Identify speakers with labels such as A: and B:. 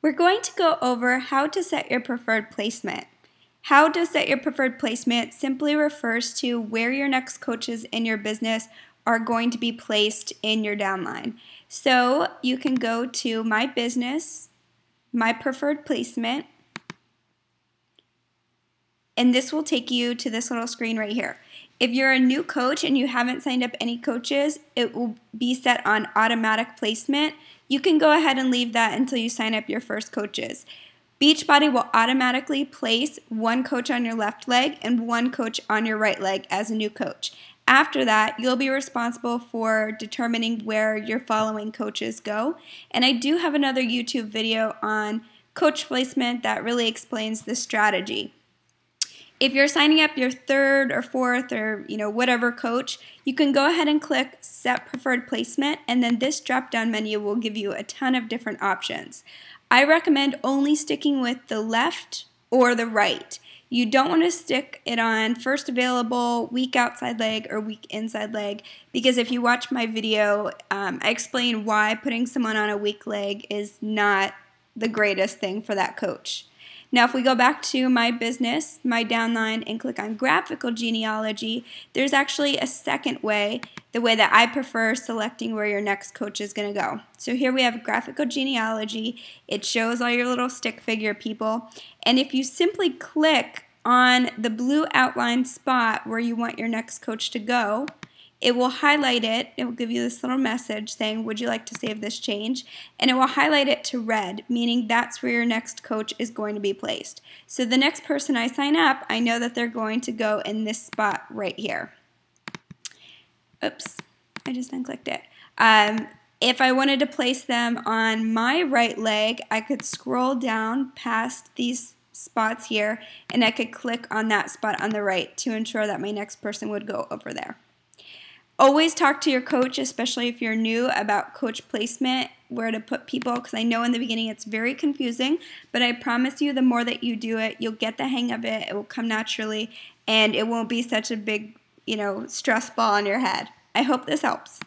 A: We're going to go over how to set your preferred placement. How to set your preferred placement simply refers to where your next coaches in your business are going to be placed in your downline. So you can go to My Business, My Preferred Placement, and this will take you to this little screen right here. If you're a new coach and you haven't signed up any coaches, it will be set on automatic placement. You can go ahead and leave that until you sign up your first coaches. Beachbody will automatically place one coach on your left leg and one coach on your right leg as a new coach. After that, you'll be responsible for determining where your following coaches go. And I do have another YouTube video on coach placement that really explains the strategy. If you're signing up your third or fourth or whatever coach, you can go ahead and click Set Preferred Placement, and then this drop-down menu will give you a ton of different options. I recommend only sticking with the left or the right. You don't want to stick it on first available, weak outside leg, or weak inside leg, because if you watch my video, I explain why putting someone on a weak leg is not the greatest thing for that coach. Now, if we go back to My Business, My Downline, and click on Graphical Genealogy, there's actually a second way, the way that I prefer selecting where your next coach is going to go. So here we have Graphical Genealogy. It shows all your little stick figure people. And if you simply click on the blue outline spot where you want your next coach to go, it will highlight it. It will give you this little message saying, would you like to save this change? And it will highlight it to red, meaning that's where your next coach is going to be placed. So the next person I sign up, I know that they're going to go in this spot right here. Oops, I just unclicked it. If I wanted to place them on my right leg, I could scroll down past these spots here, and I could click on that spot on the right to ensure that my next person would go over there. Always talk to your coach, especially if you're new, about coach placement, where to put people, because I know in the beginning it's very confusing, but I promise you the more that you do it, you'll get the hang of it, it will come naturally, and it won't be such a big, stress ball on your head. I hope this helps.